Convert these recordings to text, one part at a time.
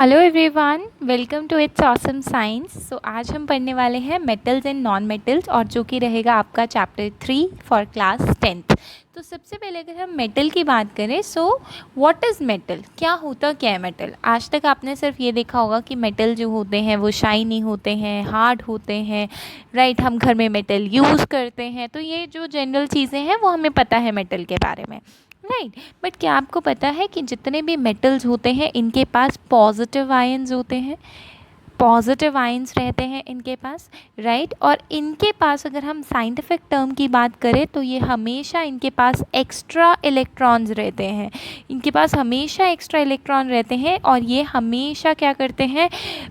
Hello everyone, welcome to it's awesome science. So आज हम पढ़ने वाले हैं मेटल्स एंड नॉन मेटल्स, और जो कि रहेगा आपका चैप्टर 3 फॉर क्लास 10th। तो सबसे पहले अगर हम मेटल की बात करें, सो व्हाट इज़ मेटल, क्या है मेटल। आज तक आपने सिर्फ ये देखा होगा कि मेटल जो होते हैं वो शाइनी होते हैं, हार्ड होते हैं, राइट। हम घर में मेटल यूज़ करते हैं, तो ये जो जनरल चीज़ें हैं वो हमें पता है मेटल के बारे में, राइट। बट क्या आपको पता है कि जितने भी मेटल्स होते हैं इनके पास पॉजिटिव आयंस होते हैं, पॉजिटिव आयंस रहते हैं इनके पास, राइट। और इनके पास अगर हम साइंटिफिक टर्म की बात करें तो ये हमेशा इनके पास एक्स्ट्रा इलेक्ट्रॉन्स रहते हैं, इनके पास हमेशा एक्स्ट्रा इलेक्ट्रॉन रहते हैं। और ये हमेशा क्या करते हैं,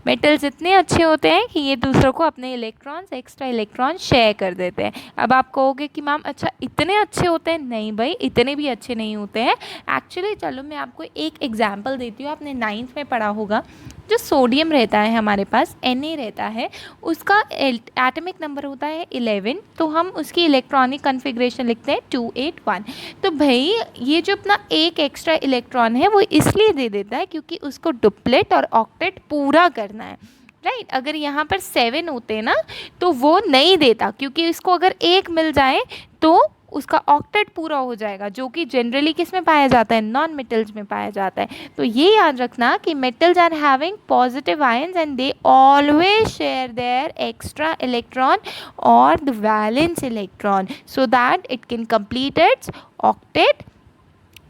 मेटल्स इतने अच्छे होते हैं कि ये दूसरों को अपने इलेक्ट्रॉन्स, एक्स्ट्रा इलेक्ट्रॉन शेयर कर देते हैं। अब आप कहोगे कि मैम अच्छा इतने अच्छे होते हैं, नहीं भाई इतने भी अच्छे नहीं होते हैं एक्चुअली। चलो मैं आपको एक एग्जाम्पल देती हूँ। आपने 9th में पढ़ा होगा, जो सोडियम रहता है हमारे पास, Na रहता है, उसका एटॉमिक नंबर होता है 11, तो हम उसकी इलेक्ट्रॉनिक कन्फिग्रेशन लिखते हैं 281। तो भाई ये जो अपना एक एक्स्ट्रा इलेक्ट्रॉन है वो इसलिए दे देता है क्योंकि उसको डुप्लेट और ऑक्टेट पूरा करना है, राइट। अगर यहाँ पर 7 होते ना तो वो नहीं देता, क्योंकि इसको अगर एक मिल जाए तो उसका ऑक्टेट पूरा हो जाएगा, जो कि जनरली किस में पाया जाता है, नॉन मेटल्स में पाया जाता है। तो ये याद रखना कि metals are having positive ions and they always share their extra electron और the valence electron so that it can complete its octet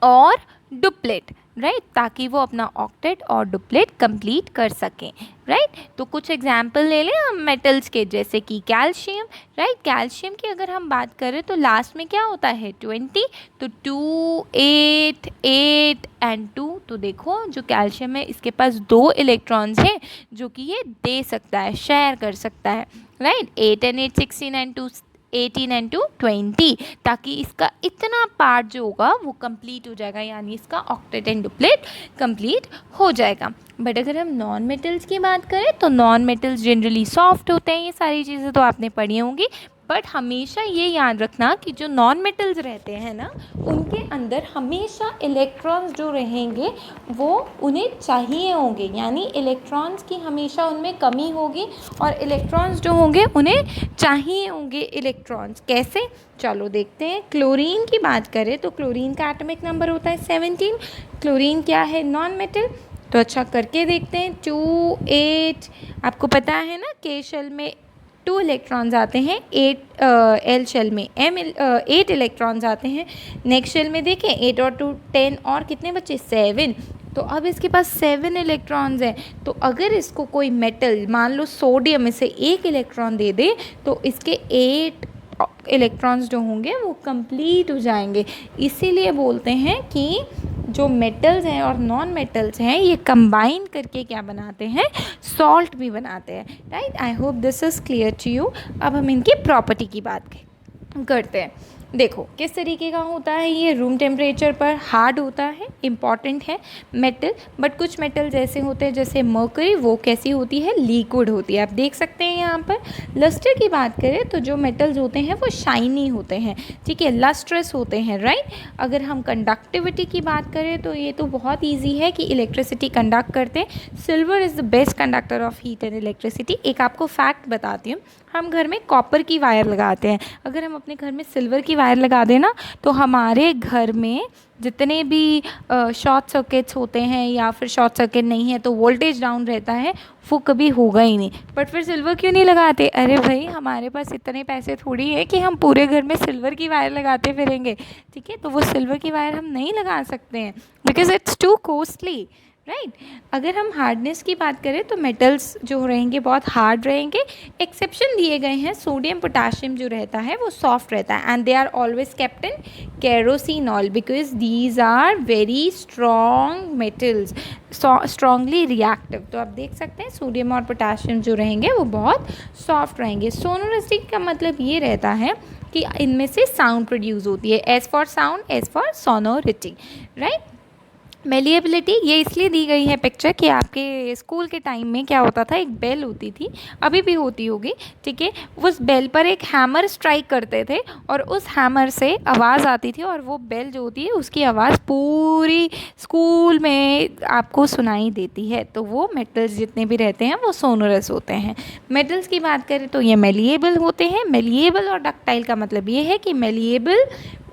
और डुप्लेट, राइट, ताकि वो अपना ऑक्टेट और डुप्लेट कंप्लीट कर सकें, राइट। तो कुछ एग्जाम्पल ले लें हम मेटल्स के, जैसे कि कैल्शियम, राइट। कैल्शियम की अगर हम बात करें तो लास्ट में क्या होता है 20, तो 2 8 8 एंड 2। तो देखो जो कैल्शियम है इसके पास 2 इलेक्ट्रॉन्स हैं जो कि ये दे सकता है, शेयर कर सकता है, राइट। 8 एंड 8 16 एंड 2 18 एंड 2 20, ताकि इसका इतना पार्ट जो होगा वो कंप्लीट हो जाएगा, यानी इसका ऑक्टेट एंड डुप्लेट कंप्लीट हो जाएगा। बट अगर हम नॉन मेटल्स की बात करें तो नॉन मेटल्स जनरली सॉफ्ट होते हैं, ये सारी चीज़ें तो आपने पढ़ी होंगी। बट हमेशा ये याद रखना कि जो नॉन मेटल्स रहते हैं ना, उनके अंदर हमेशा इलेक्ट्रॉन्स जो रहेंगे वो उन्हें चाहिए होंगे, यानी इलेक्ट्रॉन्स की हमेशा उनमें कमी होगी और इलेक्ट्रॉन्स जो होंगे उन्हें चाहिए होंगे इलेक्ट्रॉन्स। कैसे, चलो देखते हैं। क्लोरीन की बात करें तो क्लोरीन का एटॉमिक नंबर होता है 17। क्लोरीन क्या है, नॉन मेटल। तो अच्छा करके देखते हैं, 2 8, आपको पता है ना के शेल में 2 इलेक्ट्रॉन्स आते हैं, 8 एल शेल में 8 इलेक्ट्रॉन्स आते हैं। नेक्स्ट शेल में देखें 8 और 2 10, और कितने बचे 7। तो अब इसके पास 7 इलेक्ट्रॉन्स हैं। तो अगर इसको कोई मेटल, मान लो सोडियम, इसे 1 इलेक्ट्रॉन दे दे तो इसके 8 इलेक्ट्रॉन्स जो होंगे वो कंप्लीट हो जाएंगे। इसीलिए बोलते हैं कि जो मेटल्स हैं और नॉन मेटल्स हैं ये कंबाइन करके क्या बनाते हैं, सॉल्ट भी बनाते हैं, right. I hope this is clear to you. अब हम इनकी प्रॉपर्टी की बात करते हैं। देखो किस तरीके का होता है ये, रूम टेम्परेचर पर हार्ड होता है, इम्पॉर्टेंट है मेटल। बट कुछ मेटल्स ऐसे होते हैं जैसे मर्करी, वो कैसी होती है, लिक्विड होती है। आप देख सकते हैं यहाँ पर। लस्टर की बात करें तो जो मेटल्स होते हैं वो शाइनी होते हैं, ठीक है, लस्ट्रस होते हैं, राइट। अगर हम कंडक्टिविटी की बात करें तो ये तो बहुत ईजी है कि इलेक्ट्रिसिटी कंडक्ट करते हैं। Silver is the best conductor of heat and electricity. एक आपको फैक्ट बताती हूँ, हम घर में कॉपर की वायर लगाते हैं, अगर हम अपने घर में सिल्वर की वायर लगा दें ना तो हमारे घर में जितने भी शॉर्ट सर्किट्स होते हैं या फिर शॉर्ट सर्किट नहीं है तो वोल्टेज डाउन रहता है, वो कभी होगा ही नहीं। बट फिर सिल्वर क्यों नहीं लगाते, अरे भाई हमारे पास इतने पैसे थोड़ी है कि हम पूरे घर में सिल्वर की वायर लगाते फिरेंगे, ठीक है। तो वो सिल्वर की वायर हम नहीं लगा सकते हैं because it's to costly, right. अगर हम हार्डनेस की बात करें तो मेटल्स जो रहेंगे बहुत हार्ड रहेंगे। एक्सेप्शन दिए गए हैं, सोडियम पोटाशियम जो रहता है वो सॉफ्ट रहता है, and they are always kept in kerosene oil because these are very strong metals, strongly reactive. तो आप देख सकते हैं सोडियम और पोटाशियम जो रहेंगे वो बहुत सॉफ्ट रहेंगे। सोनोरिटी का मतलब ये रहता है कि इनमें से साउंड प्रोड्यूस होती है, as for sound, as for sonority, right. Malleability ये इसलिए दी गई है पिक्चर कि आपके स्कूल के टाइम में क्या होता था, एक बेल होती थी, अभी भी होती होगी, ठीक है। उस बेल पर एक हैमर स्ट्राइक करते थे और उस हैमर से आवाज़ आती थी और वो बेल जो होती है उसकी आवाज़ पूरी स्कूल में आपको सुनाई देती है। तो वो मेटल्स जितने भी रहते हैं वो सोनोरस होते हैं। मेटल्स की बात करें तो ये मेलिएबल होते हैं। मेलिएबल और डक्टाइल का मतलब ये है कि मेलिएबल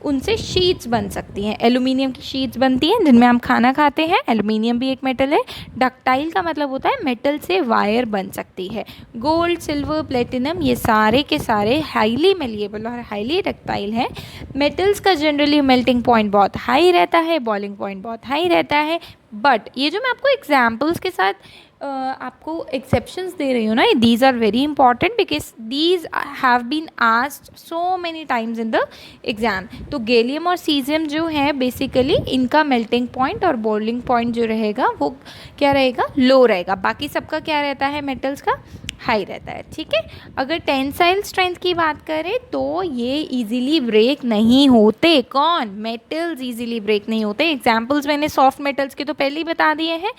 उनसे शीट्स बन सकती हैं, एल्यूमिनियम की शीट्स बनती हैं जिनमें हम खाना खाते हैं, एल्यूमिनियम भी एक मेटल है। डक्टाइल का मतलब होता है मेटल से वायर बन सकती है। गोल्ड, सिल्वर, प्लेटिनम ये सारे के सारे हाईली मेलिएबल और हाईली डक्टाइल हैं। मेटल्स का जनरली मेल्टिंग पॉइंट बहुत हाई रहता है, बॉइलिंग पॉइंट बहुत हाई रहता है। बट ये जो मैं आपको एग्जाम्पल्स के साथ आपको एक्सेप्शंस दे रही हूँ ना, these are very important because these have been asked so many times in the exam. तो गैलियम और सीजियम जो है बेसिकली इनका मेल्टिंग पॉइंट और बॉइलिंग पॉइंट जो रहेगा वो क्या रहेगा, लो रहेगा। बाकी सबका क्या रहता है, मेटल्स का हाई रहता है, ठीक है। अगर टेंसाइल स्ट्रेंथ की बात करें तो ये इजीली ब्रेक नहीं होते। कौन, मेटल्स इजीली ब्रेक नहीं होते। एग्जाम्पल्स मैंने सॉफ्ट मेटल्स के तो पहले ही बता दिए हैं।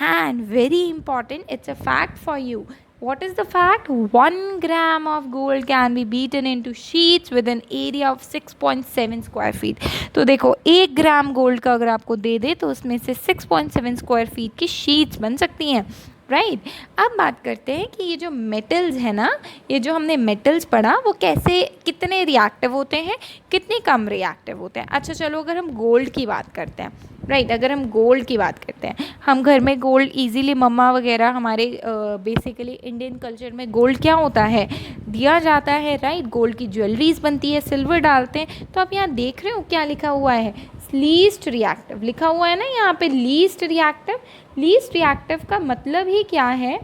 And very important, it's a fact for you. What is the fact? 1 gram of gold can be beaten into sheets with an area of 6.7 square feet. तो देखो 1 ग्राम गोल्ड का अगर आपको दे दे तो उसमें से 6.7 स्क्वायर फीट की शीट्स बन सकती हैं, राइट। अब बात करते हैं कि ये जो मेटल्स है ना, ये जो हमने मेटल्स पढ़ा वो कैसे, कितने रिएक्टिव होते हैं, कितने कम रिएक्टिव होते हैं। अच्छा चलो अगर हम गोल्ड की बात करते हैं, राइट, अगर हम गोल्ड की बात करते हैं, हम घर में गोल्ड इजीली, मम्मा वगैरह हमारे बेसिकली इंडियन कल्चर में गोल्ड क्या होता है, दिया जाता है, राइट। गोल्ड की ज्वेलरीज बनती है, सिल्वर डालते हैं। तो आप यहाँ देख रहे हो क्या लिखा हुआ है, लीस्ट रिएक्टिव लिखा हुआ है ना यहाँ पे, लीस्ट रिएक्टिव। लीस्ट रिएक्टिव का मतलब ही क्या है,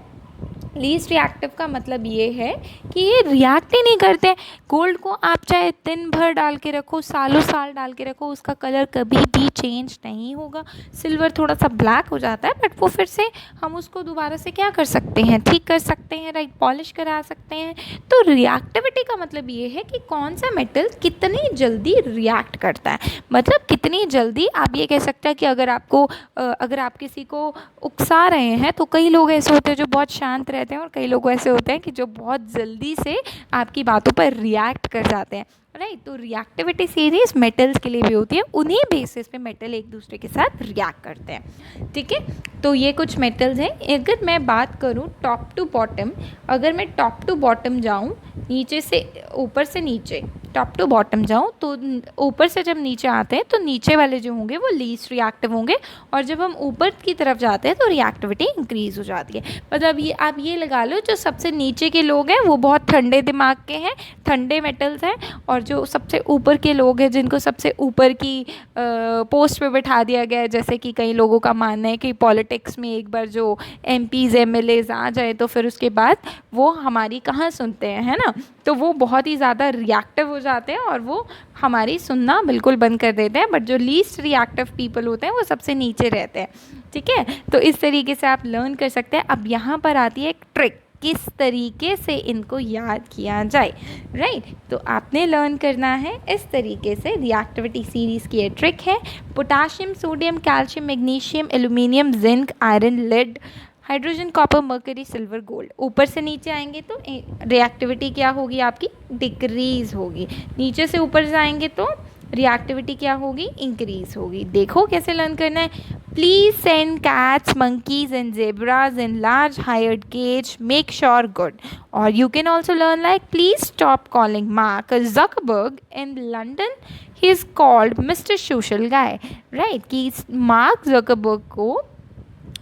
लीस्ट रिएक्टिव का मतलब ये है कि ये रिएक्ट ही नहीं करते। गोल्ड को आप चाहे दिन भर डाल के रखो, सालों साल डाल के रखो, उसका कलर कभी भी चेंज नहीं होगा। सिल्वर थोड़ा सा ब्लैक हो जाता है बट वो फिर से हम उसको दोबारा से क्या कर सकते हैं, ठीक कर सकते हैं, राइट, पॉलिश करा सकते हैं। तो रिएक्टिविटी का मतलब ये है कि कौन सा मेटल कितनी जल्दी रिएक्ट करता है, मतलब कितनी जल्दी। आप ये कह सकते हैं कि अगर आप किसी को उकसा रहे हैं तो कई लोग ऐसे होते हैं जो बहुत शांत रहते हैं और कई लोग ऐसे होते हैं कि जो बहुत जल्दी से आपकी बातों पर रिएक्ट कर जाते हैं, राइट। तो रिएक्टिविटी सीरीज मेटल्स के लिए भी होती है, उन्हीं बेसिस पे मेटल एक दूसरे के साथ रिएक्ट करते हैं, ठीक है। तो ये कुछ मेटल्स हैं। अगर मैं बात करूँ टॉप टू बॉटम, अगर मैं टॉप टू बॉटम जाऊँ, नीचे से ऊपर से नीचे, टॉप टू बॉटम जाऊँ तो ऊपर से जब नीचे आते हैं तो नीचे वाले जो होंगे वो लीस्ट रिएक्टिव होंगे और जब हम ऊपर की तरफ जाते हैं तो रिएक्टिविटी इंक्रीज़ हो जाती है। मतलब ये आप ये लगा लो, जो सबसे नीचे के लोग हैं वो बहुत ठंडे दिमाग के हैं, ठंडे मेटल्स हैं, और जो सबसे ऊपर के लोग हैं जिनको सबसे ऊपर की पोस्ट पे बैठा दिया गया है, जैसे कि कई लोगों का मानना है कि पॉलिटिक्स में एक बार जो MPs MLAs आ जाए तो फिर उसके बाद वो हमारी कहाँ सुनते हैं, है ना। तो वो बहुत ही ज़्यादा रिएक्टिव हो जाते हैं और वो हमारी सुनना बिल्कुल बंद कर देते हैं। बट जो लीस्ट रिएक्टिव पीपल होते हैं वो सबसे नीचे रहते हैं, ठीक है। तो इस तरीके से आप लर्न कर सकते हैं। अब यहाँ पर आती है एक ट्रिक, किस तरीके से इनको याद किया जाए, राइट। तो आपने लर्न करना है इस तरीके से। रिएक्टिविटी सीरीज़ की ये ट्रिक है। Potassium, sodium, calcium, magnesium, aluminium, zinc, iron, lead, hydrogen, copper, mercury, silver, gold. ऊपर से नीचे आएंगे तो रिएक्टिविटी क्या होगी आपकी, डिक्रीज़ होगी। नीचे से ऊपर जाएंगे तो रिएक्टिविटी क्या होगी, इंक्रीज़ होगी। देखो कैसे लर्न करना है। Please send cats, monkeys and zebras in large hired cage, make sure good. Or you can also learn like, please stop calling Mark Zuckerberg in London, he is called Mr. Social Guy, right। कि mark Zuckerberg को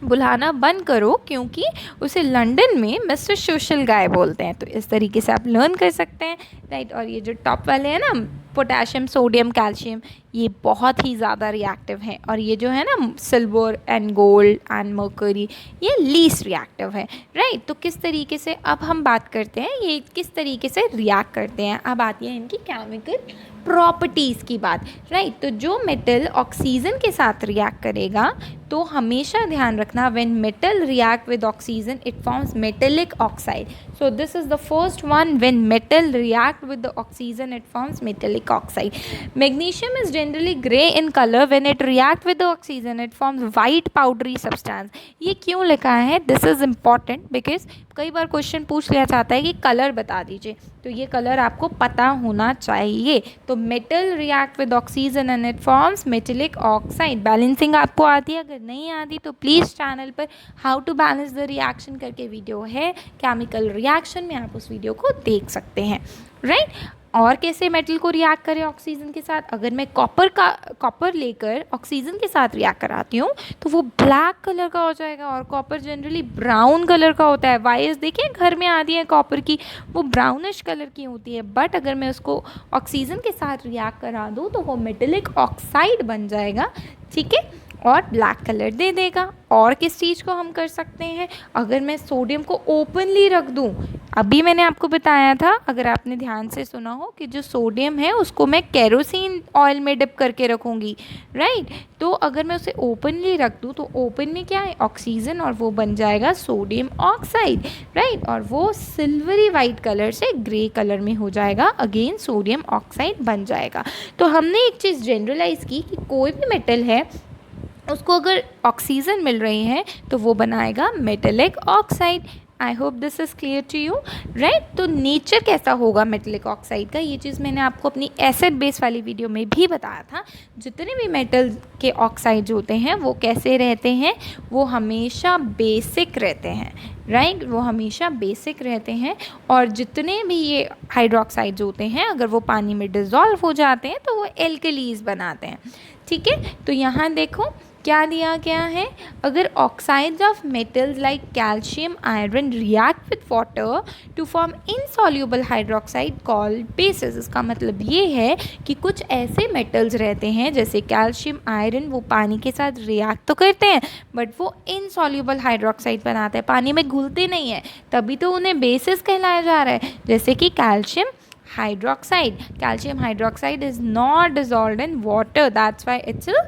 बुलाना बंद करो क्योंकि उसे London में mister social गाय बोलते हैं। तो इस तरीके से आप लर्न कर सकते हैं, राइट। और ये जो टॉप वाले हैं ना, पोटेशियम, सोडियम, कैल्शियम, ये बहुत ही ज़्यादा रिएक्टिव हैं। और ये जो है ना silver and gold and mercury, ये लीस्ट रिएक्टिव है, राइट। तो किस तरीके से अब हम बात करते हैं ये किस तरीके से रिएक्ट करते हैं। अब आती है इनकी केमिकल प्रॉपर्टीज़ की बात, राइट। तो जो मेटल ऑक्सीजन के साथ रिएक्ट करेगा, तो हमेशा ध्यान रखना when metal react with oxygen it forms metallic oxide. So this is the first one, when metal react with the oxygen it forms metallic oxide. Magnesium is generally grey in colour, when it react with the oxygen it forms white powdery substance. ये क्यों लिखा है? This is important because कई बार question पूछ लिया जाता है कि कलर बता दीजिए, तो ये कलर आपको पता होना चाहिए। तो metal react with oxygen and it forms metallic oxide. Balancing आपको आती है? अगर नहीं आती तो प्लीज़ चैनल पर how to balance the reaction करके वीडियो है केमिकल रिएक्शन में, आप उस वीडियो को देख सकते हैं, राइट। और कैसे मेटल को रिएक्ट करें ऑक्सीजन के साथ? अगर मैं कॉपर लेकर ऑक्सीजन के साथ रिएक्ट कराती हूँ तो वो ब्लैक कलर का हो जाएगा, और कॉपर जनरली ब्राउन कलर का होता है। वायर्स देखिए घर में आती है कॉपर की, वो ब्राउनिश कलर की होती है, बट अगर मैं उसको ऑक्सीजन के साथ रिएक्ट करा दूँ तो वो मेटेलिक ऑक्साइड बन जाएगा, ठीक है, और ब्लैक कलर दे देगा। और किस चीज़ को हम कर सकते हैं? अगर मैं सोडियम को ओपनली रख दूं, अभी मैंने आपको बताया था, अगर आपने ध्यान से सुना हो, कि जो सोडियम है उसको मैं केरोसिन ऑयल में डिप करके रखूँगी, राइट। तो अगर मैं उसे ओपनली रख दूं तो ओपन में क्या है? ऑक्सीजन, और वो बन जाएगा सोडियम ऑक्साइड, राइट। और वो सिल्वरी वाइट कलर से ग्रे कलर में हो जाएगा, अगेन सोडियम ऑक्साइड बन जाएगा। तो हमने एक चीज़ जनरलाइज की कि कोई भी मेटल है उसको अगर ऑक्सीजन मिल रही है तो वो बनाएगा metallic oxide. I hope this is clear to you, right. तो नेचर कैसा होगा मेटेलिक ऑक्साइड का, ये चीज़ मैंने आपको अपनी एसिड बेस वाली वीडियो में भी बताया था। जितने भी मेटल के ऑक्साइड्स होते हैं वो कैसे रहते हैं? वो हमेशा बेसिक रहते हैं, राइट। वो हमेशा बेसिक रहते हैं, और जितने भी ये हाइड्रोक्साइड्स होते हैं अगर वो पानी में डिज़ोल्व हो जाते हैं तो वो एल्कलीज बनाते हैं, ठीक है। तो यहाँ देखो क्या दिया गया है, अगर oxides of metals like calcium iron react with water to form insoluble hydroxide called bases. इसका मतलब ये है कि कुछ ऐसे मेटल्स रहते हैं जैसे कैल्शियम आयरन, वो पानी के साथ रिएक्ट तो करते हैं बट वो इनसॉल्यूबल हाइड्रोक्साइड बनाते हैं, पानी में घुलते नहीं हैं, तभी तो उन्हें बेसिस कहलाया जा रहा है। जैसे कि calcium hydroxide. Calcium hydroxide is not dissolved in water, that's why it's a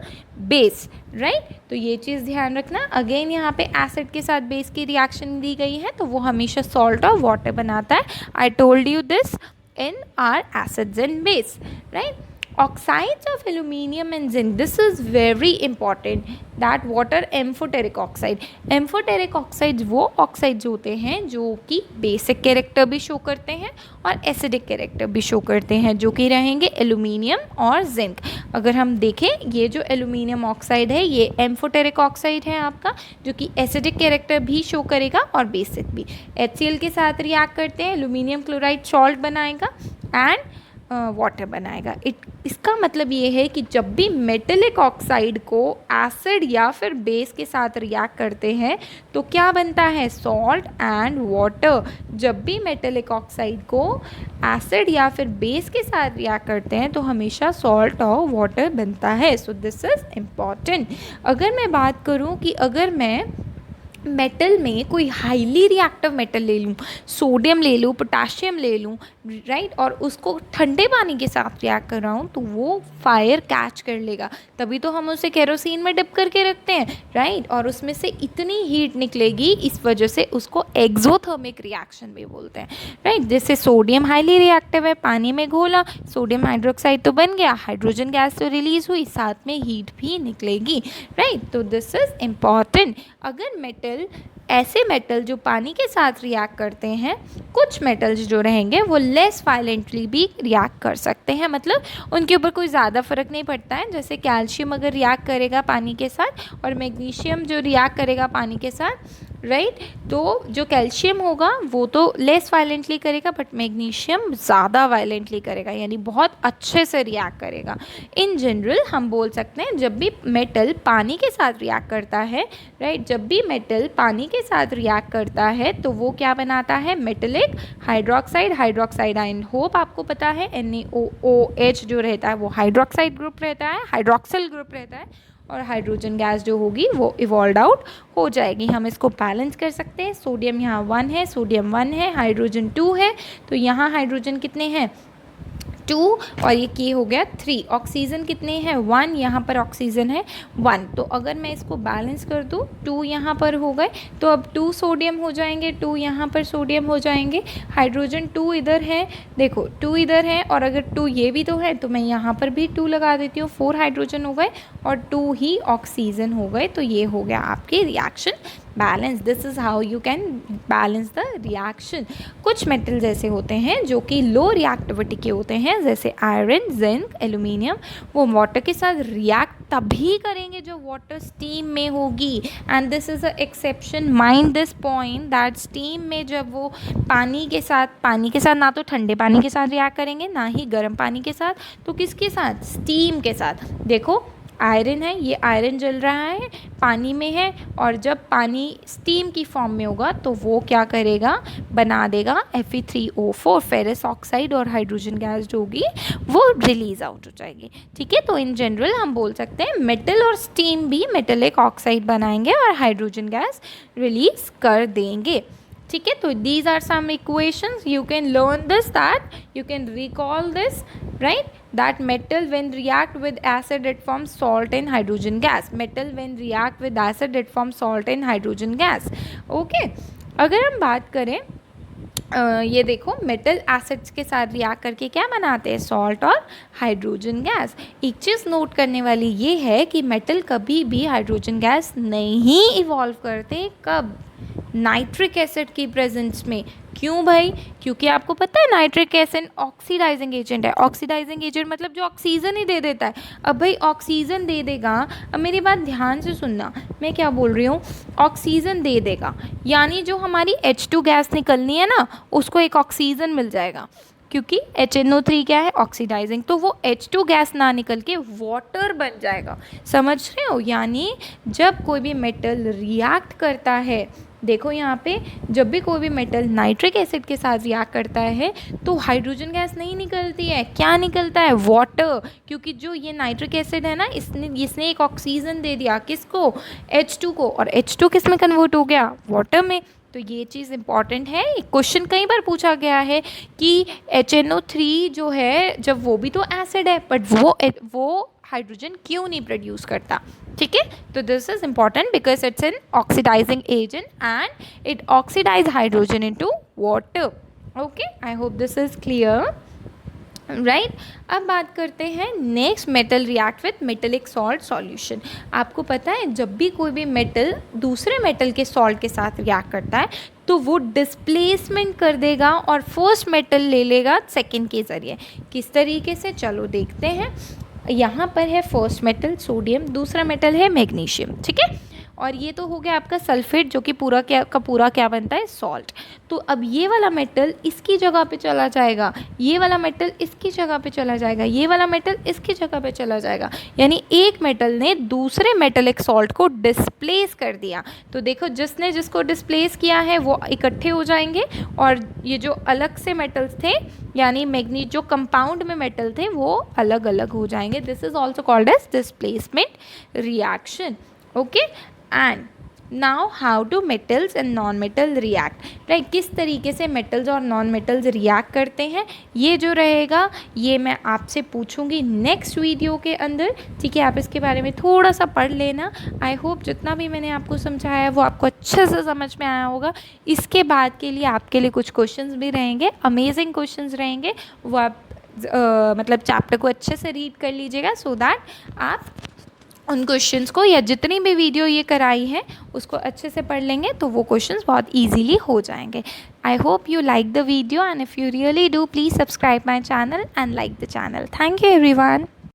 base, right? तो ये चीज़ ध्यान रखना। अगेन यहाँ पे एसिड के साथ बेस की रिएक्शन दी गई है तो वो हमेशा सॉल्ट और वाटर बनाता है। I told you this in our acids and base, right? Oxides of aluminium and zinc, this is very important, that what are amphoteric oxide? Amphoteric oxides वो oxides होते हैं जो कि बेसिक कैरेक्टर भी show करते हैं और एसिडिक कैरेक्टर भी शो करते हैं, जो कि रहेंगे एल्यूमिनियम और जिंक। अगर हम देखें ये जो एल्यूमिनियम ऑक्साइड है ये एम्फोटेरिक ऑक्साइड है आपका, जो कि एसिडिक कैरेक्टर भी शो करेगा और बेसिक भी। HCl के साथ रिएक्ट करते हैं, एल्यूमिनियम क्लोराइड सॉल्ट बनाएगा एंड वाटर बनाएगा। इसका मतलब ये है कि जब भी मेटेलिक ऑक्साइड को एसिड या फिर बेस के साथ रिएक्ट करते हैं तो क्या बनता है? Salt and water. जब भी मेटेलिक ऑक्साइड को एसिड या फिर बेस के साथ रिएक्ट करते हैं तो हमेशा सॉल्ट और वाटर बनता है। So this is important. अगर मैं बात करूँ कि अगर मैं मेटल में कोई हाईली रिएक्टिव मेटल ले लूँ, सोडियम ले लूँ, पोटाशियम ले लूँ, राइट, और उसको ठंडे पानी के साथ रिएक्ट कर रहा हूँ तो वो फायर कैच कर लेगा, तभी तो हम उसे केरोसिन में डिप करके रखते हैं, राइट। और उसमें से इतनी हीट निकलेगी, इस वजह से उसको एक्सोथर्मिक रिएक्शन भी बोलते हैं, राइट। जैसे सोडियम हाईली रिएक्टिव है, पानी में घोला, सोडियम हाइड्रोक्साइड तो बन गया, हाइड्रोजन गैस तो रिलीज हुई, साथ में हीट भी निकलेगी, राइट। तो दिस इज इम्पॉर्टेंट। अगर मेटल, ऐसे मेटल जो पानी के साथ रिएक्ट करते हैं, कुछ मेटल्स जो रहेंगे वो लेस वायलेंटली भी रिएक्ट कर सकते हैं, मतलब उनके ऊपर कोई ज़्यादा फर्क नहीं पड़ता है। जैसे कैल्शियम अगर रिएक्ट करेगा पानी के साथ और मैग्नीशियम जो रिएक्ट करेगा पानी के साथ, राइट, तो जो कैल्शियम होगा वो तो लेस वायलेंटली करेगा बट मैग्नीशियम ज़्यादा वायलेंटली करेगा, यानी बहुत अच्छे से रिएक्ट करेगा। इन जनरल हम बोल सकते हैं जब भी मेटल पानी के साथ रिएक्ट करता है, राइट, जब भी मेटल पानी के साथ रिएक्ट करता है तो वो क्या बनाता है? Metallic hydroxide. Hydroxide ion hope आपको पता है NaOH जो रहता है वो हाइड्रोक्साइड ग्रुप रहता है, हाइड्रोक्सिल ग्रुप रहता है, और हाइड्रोजन गैस जो होगी वो इवॉल्व आउट हो जाएगी। हम इसको बैलेंस कर सकते हैं। सोडियम यहाँ 1 है, सोडियम 1 है, हाइड्रोजन 2 है, तो यहाँ हाइड्रोजन कितने हैं? 2 और ये K हो गया 3। ऑक्सीजन कितने हैं 1, यहाँ पर ऑक्सीजन है 1। तो अगर मैं इसको बैलेंस कर दूँ 2 यहाँ पर हो गए, तो अब 2 सोडियम हो जाएंगे, 2 यहाँ पर सोडियम हो जाएंगे, हाइड्रोजन 2 इधर है, देखो 2 इधर है, और अगर 2 ये भी तो है तो मैं यहाँ पर भी 2 लगा देती हूँ, 4 हाइड्रोजन हो गए और 2 ही ऑक्सीजन हो गए। तो ये हो गया आपकी reaction balance. This is how you can balance the reaction. कुछ मेटल्स ऐसे होते हैं जो कि लो रिएक्टिविटी के होते हैं, जैसे आयरन, जिंक, एल्यूमिनियम, वो वाटर के साथ रिएक्ट तभी करेंगे जो वाटर स्टीम में होगी, and this is a exception. Mind this point that steam में जब वो पानी के साथ ना तो ठंडे पानी के साथ रिएक्ट करेंगे, ना ही गर्म पानी के साथ, तो किसके साथ, स्टीम के साथ। देखो आयरन है, ये आयरन जल रहा है, पानी में है, और जब पानी स्टीम की फॉर्म में होगा तो वो क्या करेगा, बना देगा Fe3O4, फेरस ऑक्साइड, और हाइड्रोजन गैस जो होगी वो रिलीज आउट हो जाएगी। ठीक है, तो इन जनरल हम बोल सकते हैं मेटल और स्टीम भी मेटेलिक ऑक्साइड बनाएंगे और हाइड्रोजन गैस रिलीज कर देंगे। ठीक है, तो these are some equations, you can learn this, that you can recall this, right? That metal when react with acid it forms salt and hydrogen gas. Metal when react with acid it forms salt and hydrogen gas. Okay, अगर हम बात करें ये देखो metal acids के साथ react करके क्या बनाते हैं, सॉल्ट और हाइड्रोजन गैस। एक चीज़ नोट करने वाली ये है कि मेटल कभी भी हाइड्रोजन गैस नहीं इवॉल्व करते, कब, नाइट्रिक एसिड की प्रेजेंस में। क्यों भाई, क्योंकि आपको पता है नाइट्रिक एसिड ऑक्सीडाइजिंग एजेंट है। ऑक्सीडाइजिंग एजेंट मतलब जो ऑक्सीजन ही दे देता है। अब भाई ऑक्सीजन दे देगा, अब मेरी बात ध्यान से सुनना, मैं क्या बोल रही हूँ, ऑक्सीजन दे देगा यानी जो हमारी H2 गैस निकलनी है ना, उसको एक ऑक्सीजन मिल जाएगा, क्योंकि HNO3 क्या है, ऑक्सीडाइजिंग, तो वो H2 गैस ना निकल के वाटर बन जाएगा। समझ रहे हो, यानी जब कोई भी मेटल रिएक्ट करता है, देखो यहाँ पे जब भी कोई भी मेटल नाइट्रिक एसिड के साथ रिएक्ट करता है तो हाइड्रोजन गैस नहीं निकलती है, क्या निकलता है, वाटर, क्योंकि जो ये नाइट्रिक एसिड है ना, इसने एक ऑक्सीजन दे दिया किसको, H2 को, और H2 किस में कन्वर्ट हो गया, वाटर में। तो ये चीज़ इंपॉर्टेंट है, क्वेश्चन कई बार पूछा गया है कि HNO3 जो है, जब वो भी तो एसिड है, बट वो हाइड्रोजन क्यों नहीं प्रोड्यूस करता। ठीक है, तो this is important because it's an oxidising agent and it oxidise hydrogen into water. Okay, I hope this is clear, right. अब बात करते हैं next, metal react with metallic salt solution. आपको पता है जब भी कोई भी मेटल दूसरे मेटल के सॉल्ट के साथ रिएक्ट करता है तो वो डिस्प्लेसमेंट कर देगा और फर्स्ट मेटल ले लेगा सेकेंड के ज़रिए। किस तरीके से, चलो देखते हैं। यहाँ पर है फर्स्ट मेटल सोडियम, दूसरा मेटल है मैग्नीशियम, ठीक है, और ये तो हो गया आपका सल्फेट जो कि पूरा क्या बनता है, सॉल्ट। तो अब ये वाला मेटल इसकी जगह पे चला जाएगा, ये वाला मेटल इसकी जगह पे चला जाएगा, ये वाला मेटल इसकी जगह पे चला जाएगा, यानी एक मेटल ने दूसरे मेटेलिक सॉल्ट को डिस्प्लेस कर दिया। तो देखो जिसने जिसको डिस्प्लेस किया है वो इकट्ठे हो जाएंगे, और ये जो अलग से मेटल्स थे यानी मैग्नीज जो कंपाउंड में मेटल थे वो अलग अलग हो जाएंगे। This is also called as displacement reaction. Okay, and now how do metals and non metal react, right, किस तरीके से मेटल्स और नॉन मेटल्स रिएक्ट करते हैं, ये जो रहेगा ये मैं आपसे पूछूंगी नेक्स्ट वीडियो के अंदर। ठीक है, आप इसके बारे में थोड़ा सा पढ़ लेना। आई होप जितना भी मैंने आपको समझाया है वो आपको अच्छे से समझ में आया होगा। इसके बाद के लिए आपके लिए कुछ क्वेश्चंस भी रहेंगे, अमेजिंग क्वेश्चंस रहेंगे, वो आप मतलब चैप्टर को अच्छे से रीड कर लीजिएगा, सो दैट आप उन क्वेश्चंस को या जितनी भी वीडियो ये कराई है उसको अच्छे से पढ़ लेंगे तो वो क्वेश्चंस बहुत इजीली हो जाएंगे। I hope you like the video, and if you really do please subscribe my channel and like the channel. Thank you everyone.